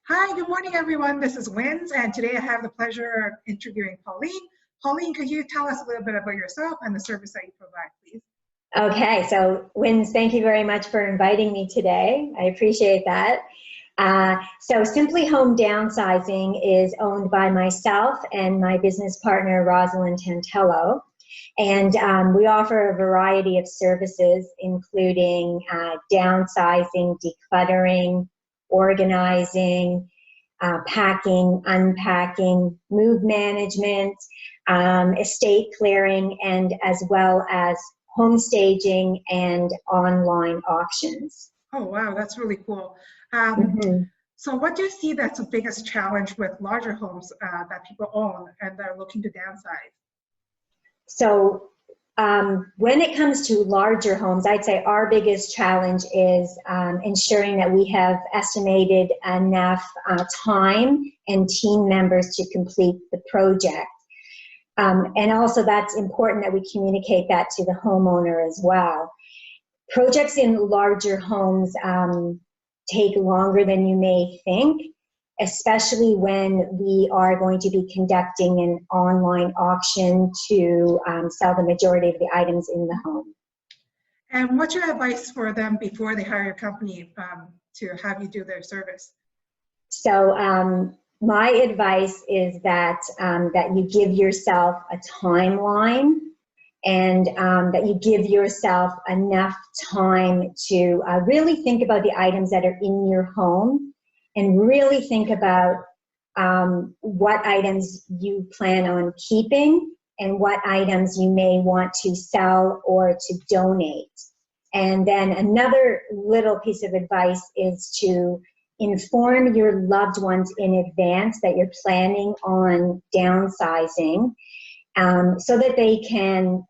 Hi, good morning, everyone. This is Wins, and today I have the pleasure of interviewing Pauline. Pauline, could you tell us a little bit about yourself and the service that you provide, please? Okay, so Wins, thank you very much for inviting me today. I appreciate that. So Simply Home Downsizing is owned by myself and my business partner, Rosalind Tantello. And we offer a variety of services, including downsizing, decluttering, organizing, packing, unpacking, move management, estate clearing, and as well as home staging and online auctions. Oh, wow, that's really cool. Mm-hmm. So what do you see that's the biggest challenge with larger homes that people own and they're looking to downsize? So when it comes to larger homes, I'd say our biggest challenge is ensuring that we have estimated enough time and team members to complete the project. And also that's important that we communicate that to the homeowner as well. Projects in larger homes take longer than you may think, especially when we are going to be conducting an online auction to sell the majority of the items in the home. And what's your advice for them before they hire a company to have you do their service? So my advice is that, that you give yourself a timeline and that you give yourself enough time to really think about the items that are in your home and really think about what items you plan on keeping and what items you may want to sell or to donate. And then another little piece of advice is to inform your loved ones in advance that you're planning on downsizing so that they can,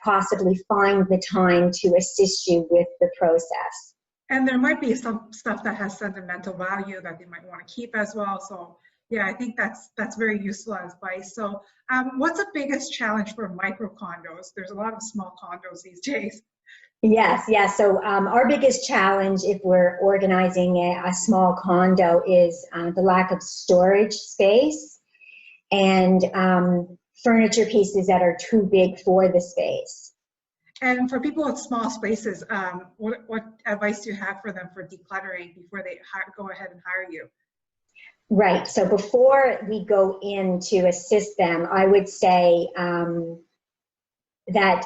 possibly find the time to assist you with the process. And there might be some stuff that has sentimental value that they might want to keep as well. So yeah, I think that's very useful advice. So what's the biggest challenge for micro condos? There's a lot of small condos these days. Yes. So our biggest challenge if we're organizing a small condo is the lack of storage space and furniture pieces that are too big for the space. And for people with small spaces, what advice do you have for them for decluttering before they go ahead and hire you? Right. So before we go in to assist them, I would say that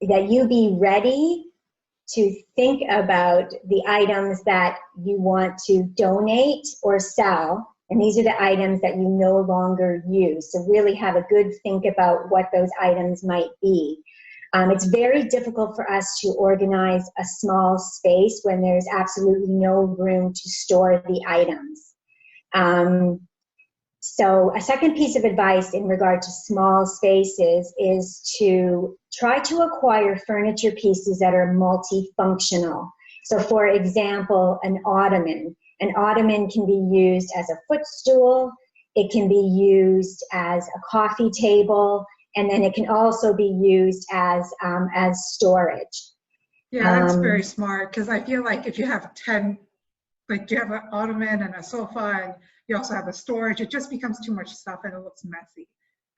you be ready to think about the items that you want to donate or sell. And these are the items that you no longer use. So really have a good think about what those items might be. It's very difficult for us to organize a small space when there's absolutely no room to store the items. So a second piece of advice in regard to small spaces is to try to acquire furniture pieces that are multifunctional. So for example, an ottoman. An ottoman can be used as a footstool, it can be used as a coffee table, and then it can also be used as storage. Yeah, that's very smart, because I feel like if you have 10, like you have an ottoman and a sofa and you also have the storage, it just becomes too much stuff and it looks messy,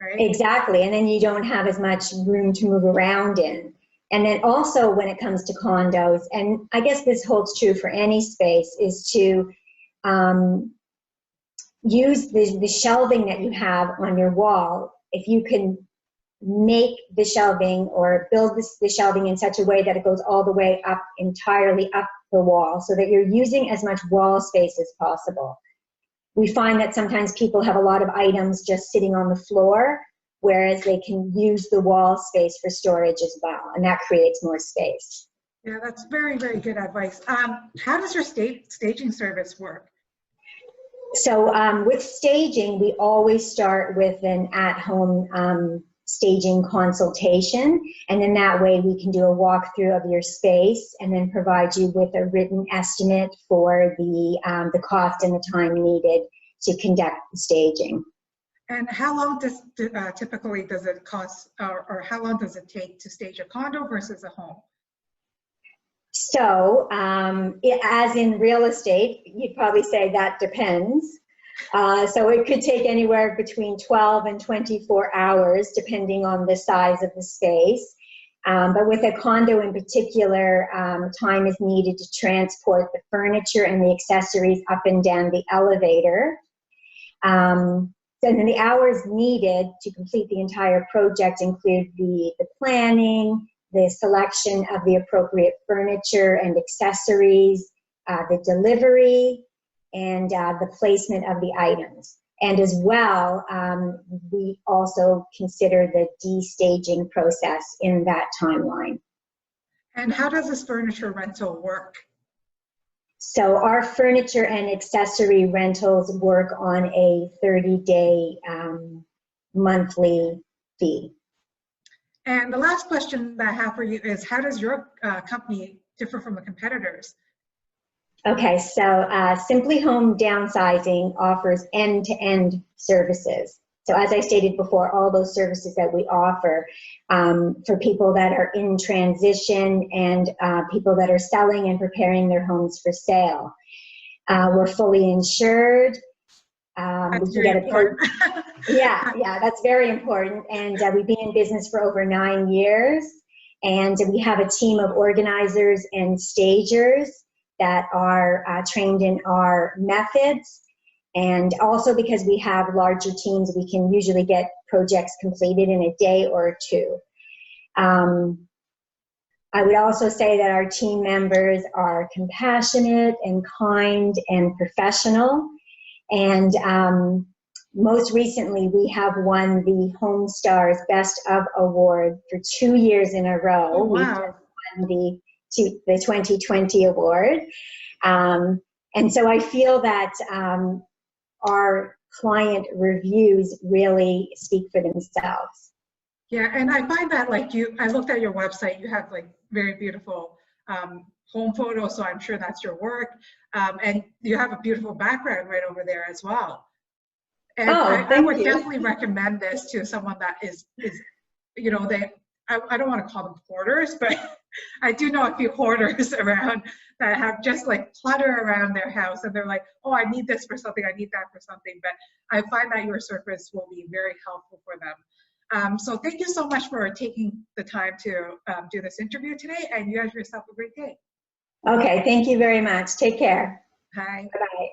right? Exactly, and then you don't have as much room to move around in. And then also when it comes to condos, and I guess this holds true for any space, is to use the shelving that you have on your wall. If you can make the shelving or build the shelving in such a way that it goes all the way up, entirely up the wall, so that you're using as much wall space as possible. We find that sometimes people have a lot of items just sitting on the floor, whereas they can use the wall space for storage as well, and that creates more space. Yeah, that's very, very good advice. How does your staging service work? So with staging, we always start with an at-home staging consultation, and then that way we can do a walkthrough of your space and then provide you with a written estimate for the cost and the time needed to conduct the staging. And how long typically does it cost, or how long does it take to stage a condo versus a home? So, as in real estate, you'd probably say that depends. So it could take anywhere between 12 and 24 hours, depending on the size of the space. But with a condo in particular, time is needed to transport the furniture and the accessories up and down the elevator. And then the hours needed to complete the entire project include the planning, the selection of the appropriate furniture and accessories, the delivery, and the placement of the items. And as well, we also consider the de-staging process in that timeline. And how does this furniture rental work? So our furniture and accessory rentals work on a 30-day monthly fee. And the last question that I have for you is, how does your company differ from the competitors? Okay, so Simply Home Downsizing offers end-to-end services. So as I stated before, all those services that we offer for people that are in transition and people that are selling and preparing their homes for sale. We're fully insured. That's very important. Yeah, that's very important. And we've been in business for over 9 years. And we have a team of organizers and stagers that are trained in our methods. And also because we have larger teams, we can usually get projects completed in a day or two. I would also say that our team members are compassionate and kind and professional. And most recently, we have won the Home Stars Best of Award for 2 years in a row. Oh, wow. We've just won the 2020 award. And so I feel that our client reviews really speak for themselves. Yeah, and I find that I looked at your website, you have like very beautiful home photos, so I'm sure that's your work. And you have a beautiful background right over there as well. And I would definitely recommend this to someone that is you know, I don't want to call them hoarders, but I do know a few hoarders around that have just like clutter around their house, and they're like, oh, I need this for something, I need that for something. But I find that your service will be very helpful for them. So thank you so much for taking the time to do this interview today, and you have yourself a great day. Okay, thank you very much. Take care. Bye. Bye-bye.